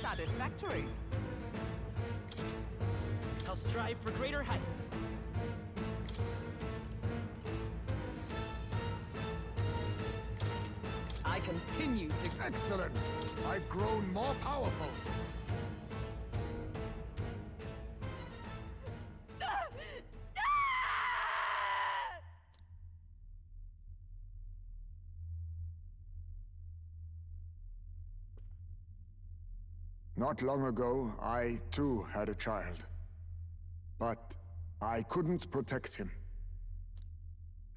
Satisfactory. I'll strive for greater heights. I continue to... Excellent! I've grown more powerful! Not long ago, I too had a child. But I couldn't protect him.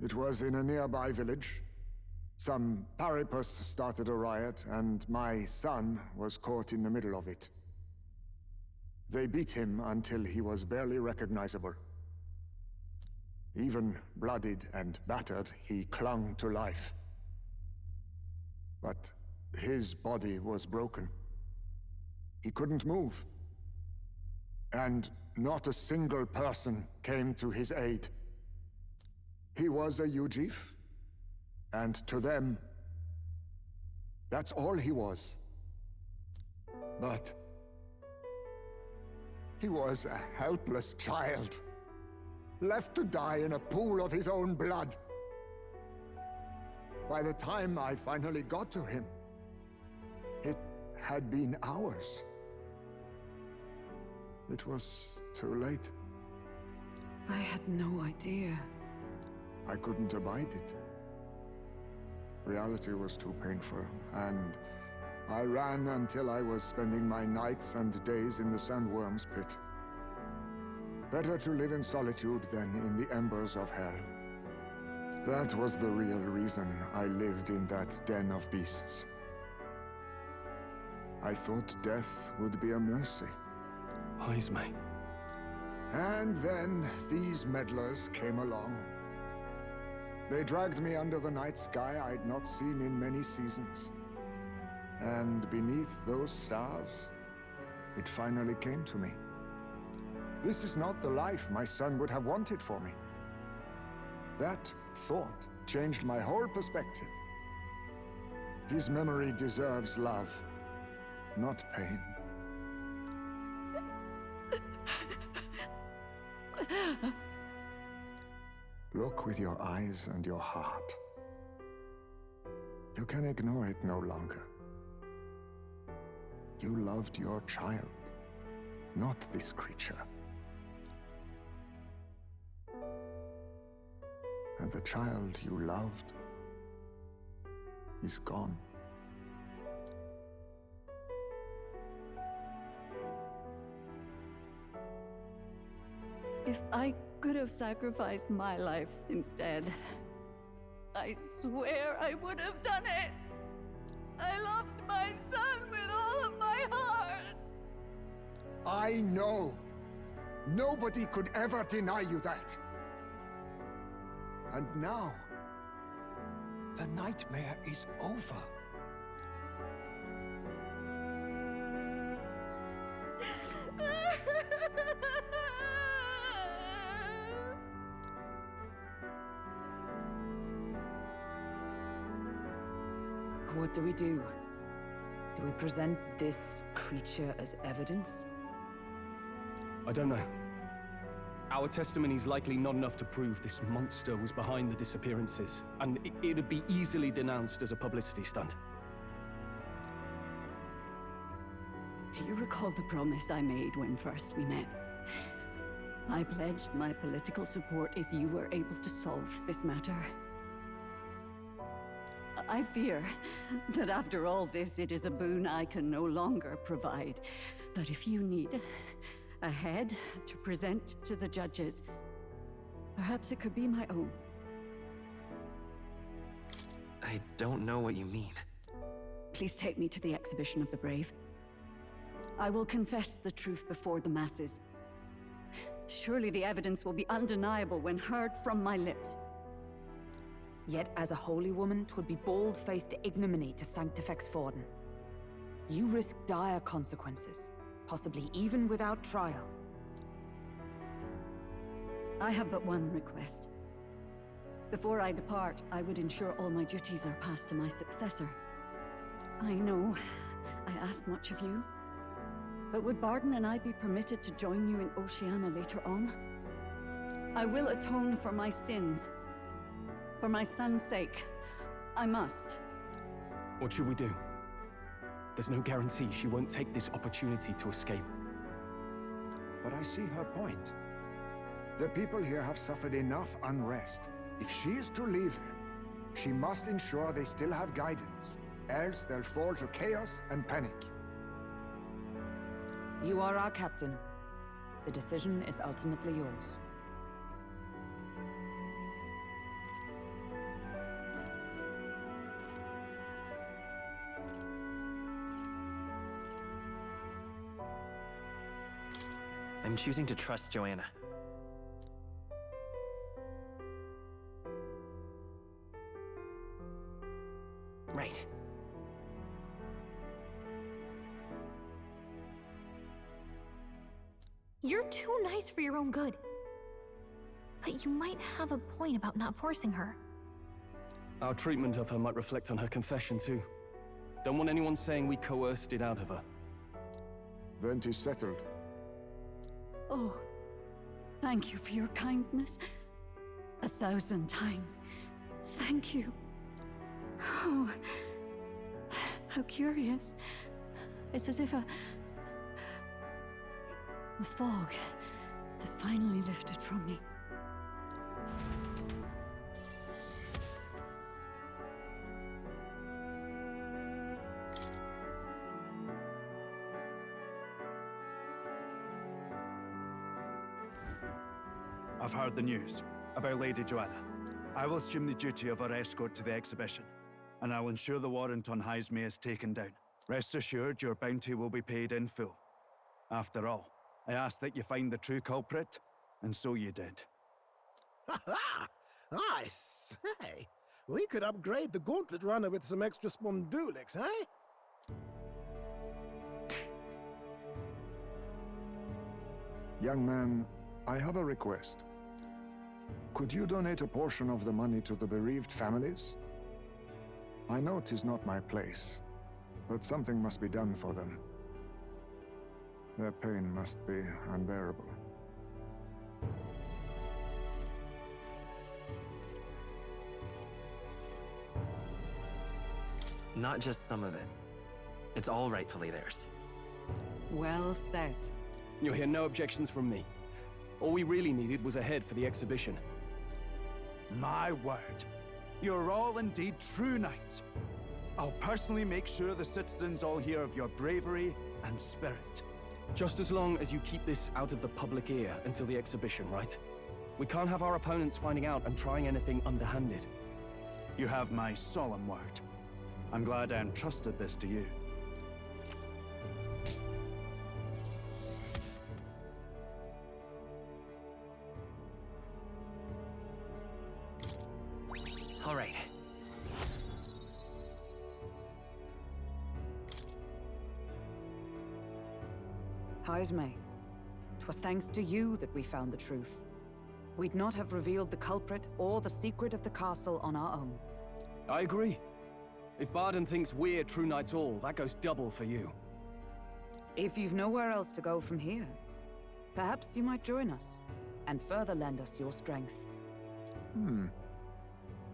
It was in a nearby village. Some Paripus started a riot, and my son was caught in the middle of it. They beat him until he was barely recognizable. Even bloodied and battered, he clung to life. But his body was broken. He couldn't move. And not a single person came to his aid. He was a Ujif, and to them, that's all he was. But he was a helpless child, left to die in a pool of his own blood. By the time I finally got to him, it had been hours. It was too late. I had no idea. I couldn't abide it. Reality was too painful, and I ran until I was spending my nights and days in the sandworm's pit. Better to live in solitude than in the embers of hell. That was the real reason I lived in that den of beasts. I thought death would be a mercy. Izmay. And then these meddlers came along. They dragged me under the night sky I'd not seen in many seasons. And beneath those stars, it finally came to me. This is not the life my son would have wanted for me. That thought changed my whole perspective. His memory deserves love, not pain. Look with your eyes and your heart. You can ignore it no longer. You loved your child, not this creature. And the child you loved is gone. If I could have sacrificed my life instead, I swear I would have done it. I loved my son with all of my heart. I know. Nobody could ever deny you that. And now, the nightmare is over. What do we do? Do we present this creature as evidence? I don't know. Our testimony's likely not enough to prove this monster was behind the disappearances, and it'd be easily denounced as a publicity stunt. Do you recall the promise I made when first we met? I pledged my political support if you were able to solve this matter. I fear that after all this, it is a boon I can no longer provide. That if you need a head to present to the judges, perhaps it could be my own. I don't know what you mean. Please take me to the exhibition of the brave. I will confess the truth before the masses. Surely the evidence will be undeniable when heard from my lips. Yet as a holy woman, 'twould be bold-faced ignominy to sanctifex Forden. You risk dire consequences, possibly even without trial. I have but one request. Before I depart, I would ensure all my duties are passed to my successor. I know I ask much of you, But would Barden and I be permitted to join you in Oceania later on? I will atone for my sins. For my son's sake. I must. What should we do? There's no guarantee she won't take this opportunity to escape. But I see her point. The people here have suffered enough unrest. If she is to leave them, she must ensure they still have guidance, else they'll fall to chaos and panic. You are our captain. The decision is ultimately yours. I'm choosing to trust Joanna. Right. You're too nice for your own good. But you might have a point about not forcing her. Our treatment of her might reflect on her confession, too. Don't want anyone saying we coerced it out of her. Then 'tis settled. Oh, thank you for your kindness. 1,000 times. Thank you. Oh, how curious. It's as if the fog has finally lifted from me. I've heard the news about Lady Joanna. I will assume the duty of her escort to the exhibition, and I'll ensure the warrant on Heismay is taken down. Rest assured, your bounty will be paid in full. After all, I asked that you find the true culprit, and so you did. Ha! I say, we could upgrade the Gauntlet Runner with some extra Spondulics, eh? Young man, I have a request. Could you donate a portion of the money to the bereaved families? I know 'tis not my place, but something must be done for them. Their pain must be unbearable. Not just some of it. It's all rightfully theirs. Well said. You'll hear no objections from me. All we really needed was a head for the exhibition. My word. You're all indeed true knights. I'll personally make sure the citizens all hear of your bravery and spirit. Just as long as you keep this out of the public ear until the exhibition, right? We can't have our opponents finding out and trying anything underhanded. You have my solemn word. I'm glad I entrusted this to you. All right. Heismay, 'twas thanks to you that we found the truth. We'd not have revealed the culprit or the secret of the castle on our own. I agree. If Barden thinks we're true knights all, that goes double for you. If you've nowhere else to go from here, perhaps you might join us and further lend us your strength.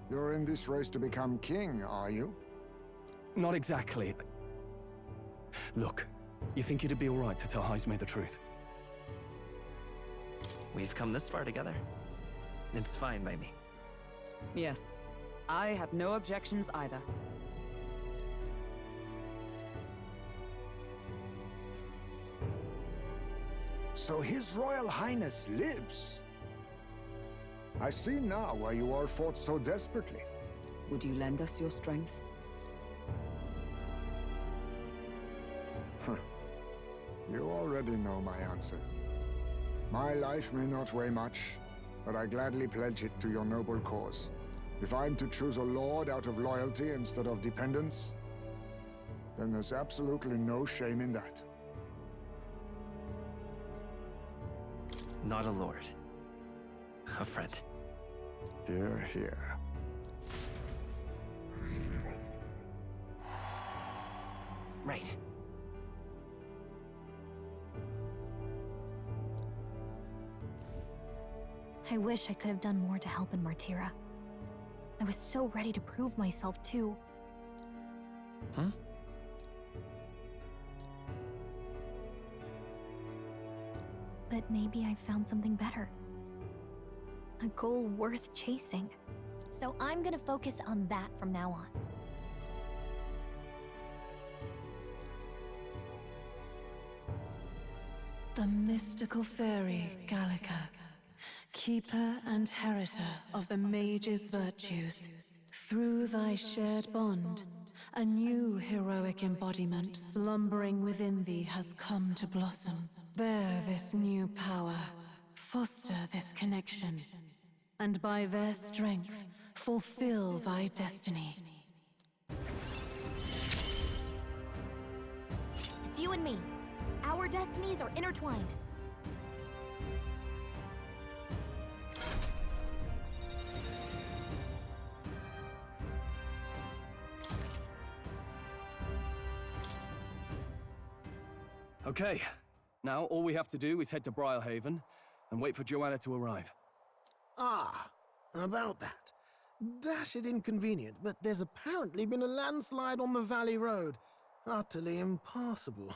You're in this race to become king, are you? Not exactly. Look, you think it'd be all right to tell Heismay the truth? We've come this far together. It's fine by me. Yes, I have no objections either. So His Royal Highness lives. I see now why you all fought so desperately. Would you lend us your strength? You already know my answer. My life may not weigh much, but I gladly pledge it to your noble cause. If I'm to choose a lord out of loyalty instead of dependence, then there's absolutely no shame in that. Not a lord. A friend. Hear, hear. Right. I wish I could have done more to help in Martira. I was so ready to prove myself, too. Huh? But maybe I found something better. A goal worth chasing. So I'm gonna focus on that from now on. The mystical fairy, Gallica, keeper and heritor of the mage's virtues. Through thy shared bond, a new heroic embodiment slumbering within thee has come to blossom. Bear this new power, foster this connection, and by their strength, fulfill thy destiny. It's you and me. Our destinies are intertwined. Okay, now all we have to do is head to Briarhaven and wait for Joanna to arrive. Ah, about that. Dashed inconvenient, but there's apparently been a landslide on the Valley Road. Utterly impassable.